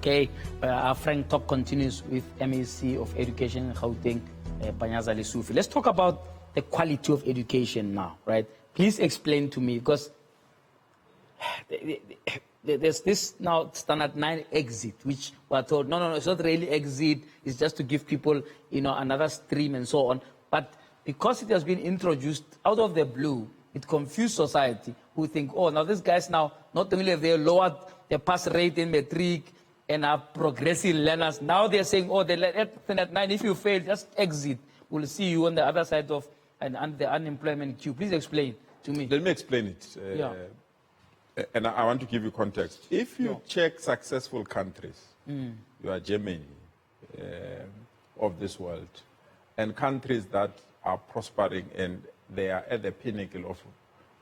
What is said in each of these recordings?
Okay, our frank talk continues with MEC of Education in Gauteng, Panyaza Lesufi. Let's talk about the quality of education now, right? Please explain to me, because there's this now standard 9 exit, which we're told, no, it's not really exit, it's just to give people, another stream and so on. But because it has been introduced out of the blue, it confused society who think, oh, now these guys now, not only have they lowered the pass rate in matric and are progressive learners, now they're saying, oh, at 9, if you fail, just exit. We'll see you on the other side of the unemployment queue. Please explain to me. Let me explain it. And I want to give you context. If you check successful countries, you are Germany of this world, and countries that are prospering and they are at the pinnacle of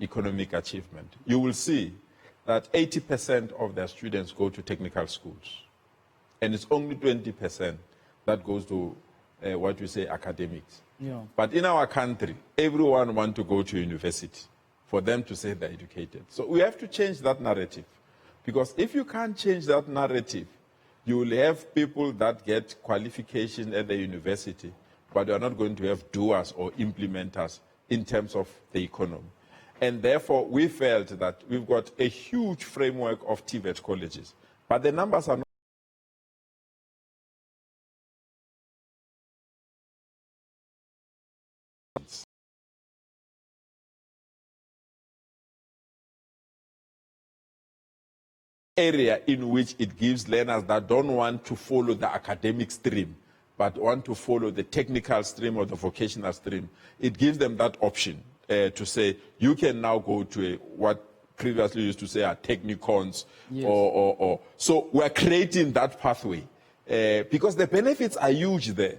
economic achievement, you will see that 80% of their students go to technical schools. And it's only 20% that goes to what we say academics. But in our country, everyone wants to go to university for them to say they're educated. So we have to change that narrative. Because if you can't change that narrative, you will have people that get qualification at the university, but you are not going to have doers or implementers in terms of the economy. And therefore, we felt that we've got a huge framework of TVET colleges, but the numbers are not. Area in which it gives learners that don't want to follow the academic stream, but want to follow the technical stream or the vocational stream. It gives them that option to say, you can now go to what previously used to say are technicons. Yes. So we're creating that pathway because the benefits are huge there.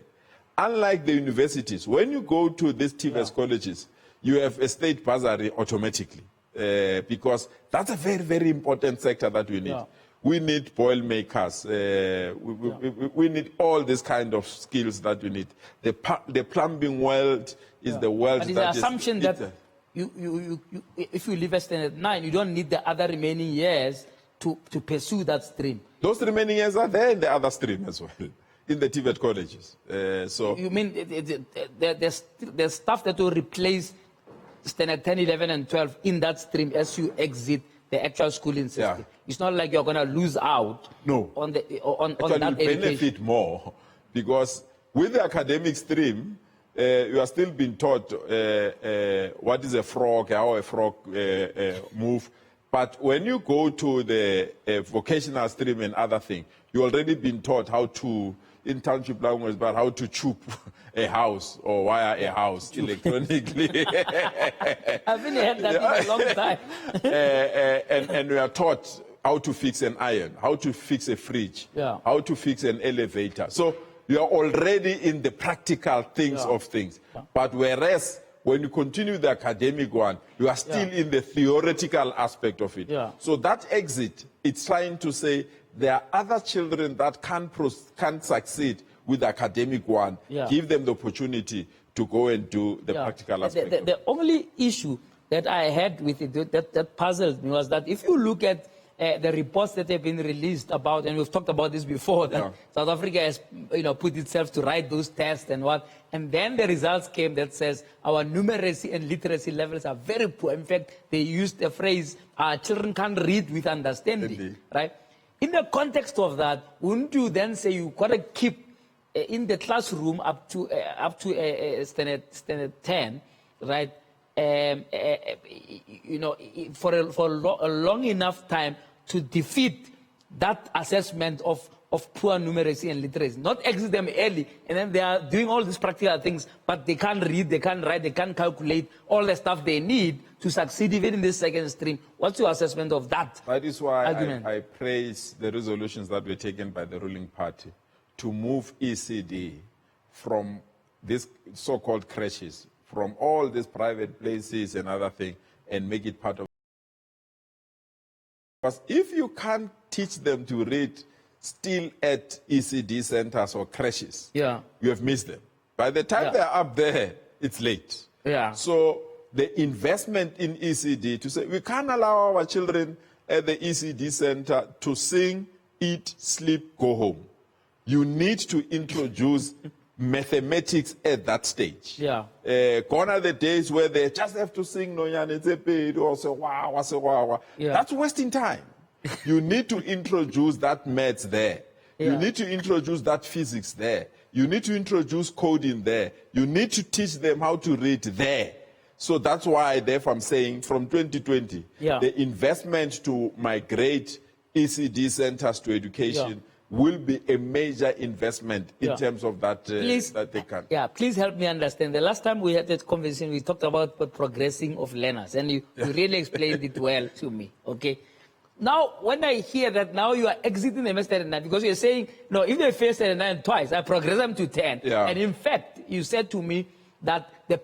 Unlike the universities, when you go to these TVET colleges, you have a state bursary automatically. Because that's a very, very important sector that we need. We need boil makers. We need all these kind of skills that we need. The plumbing world is the world but that is the assumption that if you leave at standard 9, you don't need the other remaining years to pursue that stream. Those remaining years are there in the other stream as well, in the TVET colleges. So you mean the stuff that will replace standard 10, 11, and 12 in that stream as you exit the actual schooling system? It's not like you're going to lose out on that education. You benefit more because with the academic stream, you are still being taught what is a frog, how a frog move. But when you go to the vocational stream and other things, you've already been taught how to, in township language, but how to choop a house or wire a house electronically. I haven't heard that in a long time. And we are taught how to fix an iron, how to fix a fridge, how to fix an elevator. So you are already in the practical things of things. But whereas when you continue the academic one, you are still in the theoretical aspect of it. So that exit, it's trying to say there are other children that can't succeed with the academic one. Give them the opportunity to go and do the practical aspect. The only issue that I had with it that puzzled me was that if you look at the reports that have been released about, and we've talked about this before, that South Africa has put itself to write those tests and then the results came that says our numeracy and literacy levels are very poor. In fact, they used the phrase, our children can't read with understanding, right? In the context of that, wouldn't you then say you've got to keep in the classroom up to standard 10, right? For a long enough time to defeat that assessment of poor numeracy and literacy. Not exit them early, and then they are doing all these practical things, but they can't read, they can't write, they can't calculate all the stuff they need to succeed even in this second stream. What's your assessment of that? That is why I praise the resolutions that were taken by the ruling party to move ECD from these so-called crashes, from all these private places and other things, and make it part of. Because if you can't teach them to read still at ECD centers or crashes, you have missed them. By the time they're up there, it's late. So the investment in ECD to say we can't allow our children at the ECD center to sing eat, sleep, go home. You need to introduce mathematics at that stage. Yeah. Gone are the days where they just have to sing Noyane Tsepe or say wow, say wow. Yeah. That's wasting time. You need to introduce that maths there. You Yeah. need to introduce that physics there. You need to introduce coding there. You need to teach them how to read there. So that's why, therefore, I'm saying from 2020, Yeah. the investment to migrate ECD centers to education will be a major investment in terms of that, that they can. Yeah, please help me understand. The last time we had that conversation, we talked about the progressing of learners, and you really explained it well to me, okay? Now, when I hear that now you are exiting the MS39, because you're saying, no, if they fail 39 twice, I progress them to 10. Yeah. And in fact, you said to me that the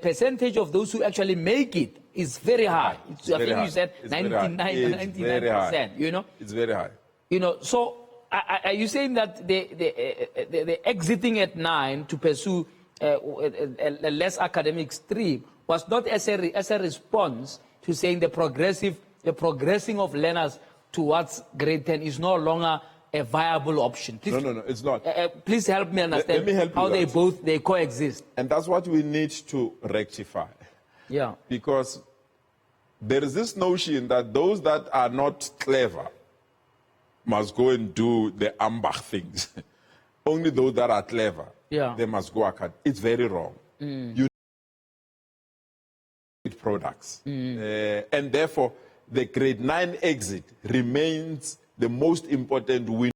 percentage of those who actually make it is very high. I think you said 99%, you know? It's very high. You know, so are you saying that the exiting at 9 to pursue a less academic stream was not as a response to saying the progressing of learners towards grade 10 is no longer a viable option? Please, No, it's not. please help me understand Let me help how you they coexist. And that's what we need to rectify. Yeah. Because there is this notion that those that are not clever must go and do the Ambach things. Only those that are clever, they must go acad. It's very wrong. You need products. And therefore, the grade 9 exit remains the most important win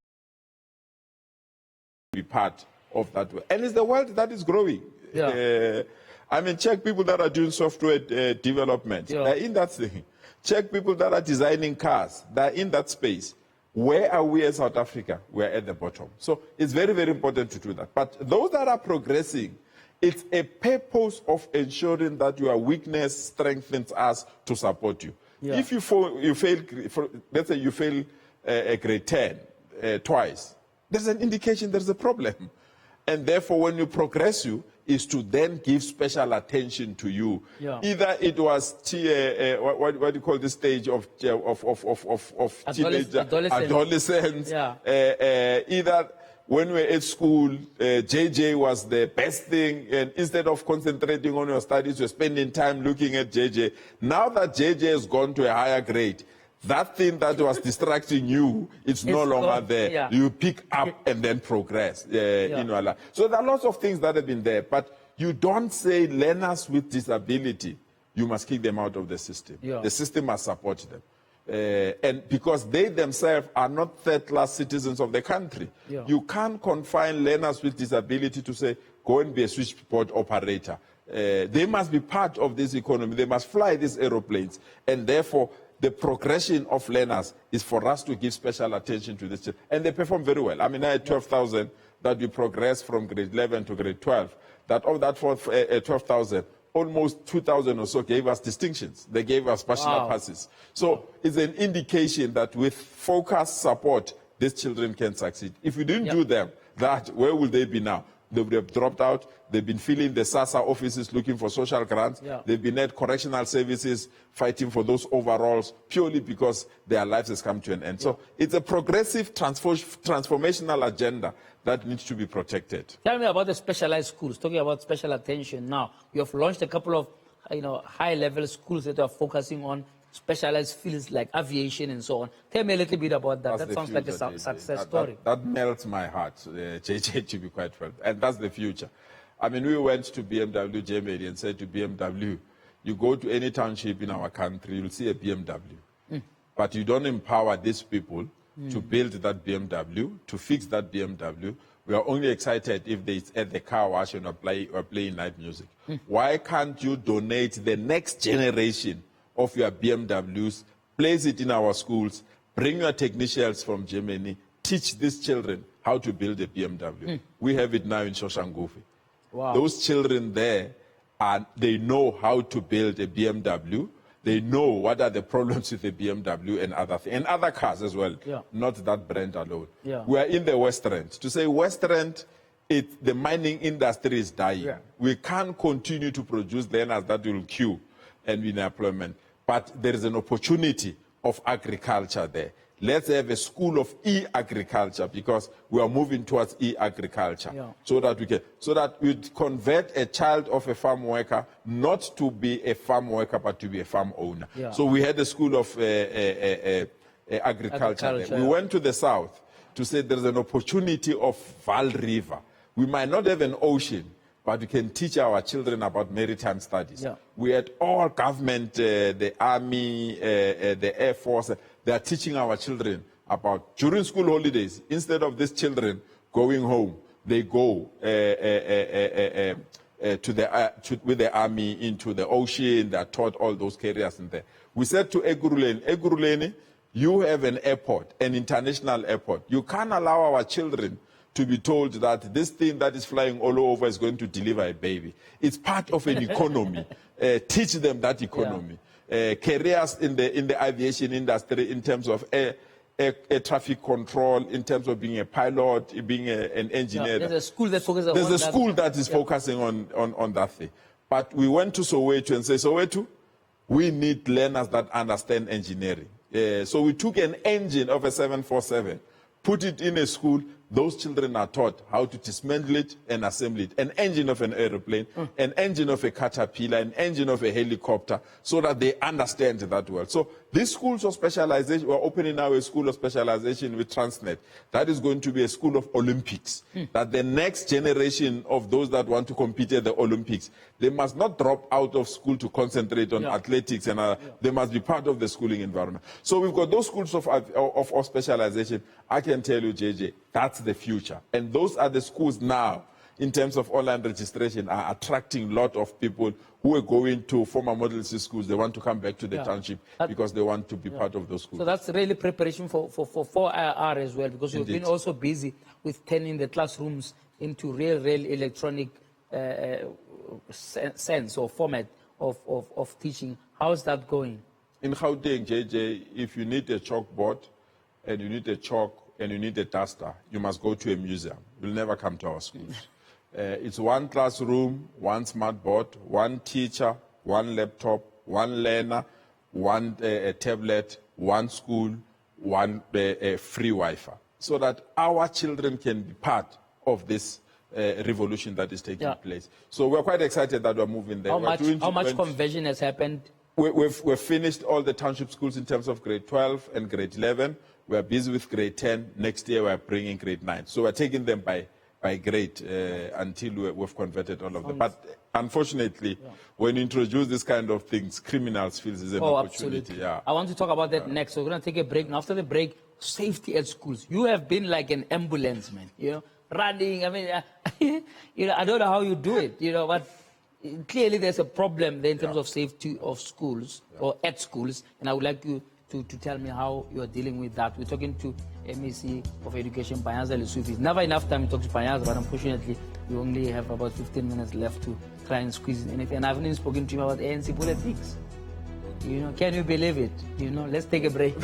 to be part of that way. And it's the world that is growing. Yeah. I mean, check people that are doing software development. They're in that thing. Check people that are designing cars. They're in that space. Where are we as South Africa? We're at the bottom. So it's very, very important to do that. But those that are progressing, it's a purpose of ensuring that your weakness strengthens us to support you. Yeah. If you fail, let's say you fail a grade 10 twice, there's an indication there's a problem. And therefore, when you progress, is to then give special attention to you. Yeah. Either it was what do you call this stage of teenage adolescence. Yeah. Either when we were at school, JJ was the best thing, and instead of concentrating on your studies, you're spending time looking at JJ. Now that JJ has gone to a higher grade, that thing that was distracting you, it's no longer there. Yeah. You pick up and then progress in your life. So there are lots of things that have been there, but you don't say learners with disability, you must kick them out of the system. Yeah. The system must support them. And because they themselves are not third-class citizens of the country. Yeah. You can't confine learners with disability to say, go and be a switchboard operator. They must be part of this economy. They must fly these aeroplanes. And therefore, the progression of learners is for us to give special attention to this. And they perform very well. I mean, I had 12,000 that we progressed from grade 11 to grade 12. That of that 12,000, almost 2,000 or so gave us distinctions. They gave us partial passes. So it's an indication that with focused support, these children can succeed. If we didn't do them, where will they be now? They would have dropped out. They've been filling the SASA offices looking for social grants. Yeah. They've been at correctional services fighting for those overalls purely because their lives has come to an end. So it's a progressive transformational agenda that needs to be protected. Tell me about the specialized schools, talking about special attention now. You have launched a couple of high-level schools that are focusing on specialized fields like aviation and so on. Tell me a little bit about that. That sounds like a success story. That melts my heart, JJ, to be quite frank. And that's the future. I mean, we went to BMW Germany and said to BMW, you go to any township in our country, you'll see a BMW. But you don't empower these people to build that BMW, to fix that BMW. We are only excited if they at the car wash and are playing night music. Why can't you donate the next generation of your BMWs, place it in our schools, bring your technicians from Germany, teach these children how to build a BMW. We have it now in Shoshanguve. Wow. Those children there, they know how to build a BMW. They know what are the problems with the BMW and other cars as well, not that brand alone. Yeah. We are in the West End. To say West End, the mining industry is dying. Yeah. We can't continue to produce learners that will queue and win employment. But there is an opportunity of agriculture there. let's have a school of e-agriculture, because we are moving towards e-agriculture, so that we convert a child of a farm worker not to be a farm worker but to be a farm owner. So we had a school of agriculture. We went to the south to say there's an opportunity of Val River. We might not have an ocean, but we can teach our children about maritime studies. We had all government, the army, the Air Force, they are teaching our children about, during school holidays, instead of these children going home, they go with the army into the ocean. They are taught all those careers in there. We said to Eguruleni, you have an airport, an international airport. You can't allow our children to be told that this thing that is flying all over is going to deliver a baby. It's part of an economy. Teach them that economy. Careers in the aviation industry, in terms of air traffic control, in terms of being a pilot, being an engineer. There's a school that focuses on that. There's a school that is focusing on that thing. But we went to Soweto and said, Soweto, we need learners that understand engineering. So we took an engine of a 747, put it in a school. Those children are taught how to dismantle it and assemble it. An engine of an aeroplane, an engine of a caterpillar, an engine of a helicopter, so that they understand that well. So these schools of specialization, we're opening now a school of specialization with Transnet. That is going to be a school of Olympics. That the next generation of those that want to compete at the Olympics, they must not drop out of school to concentrate on athletics, and they must be part of the schooling environment. So we've got those schools of specialization. I can tell you, JJ, that's the future. And those are the schools now, in terms of online registration, are attracting a lot of people who are going to former Model C schools. They want to come back to the township because they want to be part of those schools. So that's really preparation for IR as well, because you've been also busy with turning the classrooms into real electronic sense or format of teaching. How's that going? In Gauteng, JJ, if you need a chalkboard and you need a chalk and you need a duster, you must go to a museum. You'll never come to our schools. It's one classroom, one smart board, one teacher, one laptop, one learner, one tablet, one school, one free Wi-Fi, so that our children can be part of this revolution that is taking place. So we're quite excited that we're moving there. How much conversion has happened? We've finished all the township schools in terms of grade 12 and grade 11. We're busy with grade 10. Next year, we're bringing grade 9. So we're taking them by grade until we've converted all of them. But unfortunately, when you introduce this kind of things, criminals feel it's an opportunity. Absolutely. I want to talk about that next. So we're going to take a break. And after the break, safety at schools. You have been like an ambulance, man. Running. I mean, I don't know how you do it. But clearly there's a problem there in terms of safety of schools or at schools. And I would like you to tell me how you are dealing with that. We're talking to MEC of Education, Panyaza Lesufi. It's never enough time to talk to Panyaza, but unfortunately, we only have about 15 minutes left to try and squeeze in anything. And I haven't even spoken to him about ANC politics. Can you believe it? Let's take a break.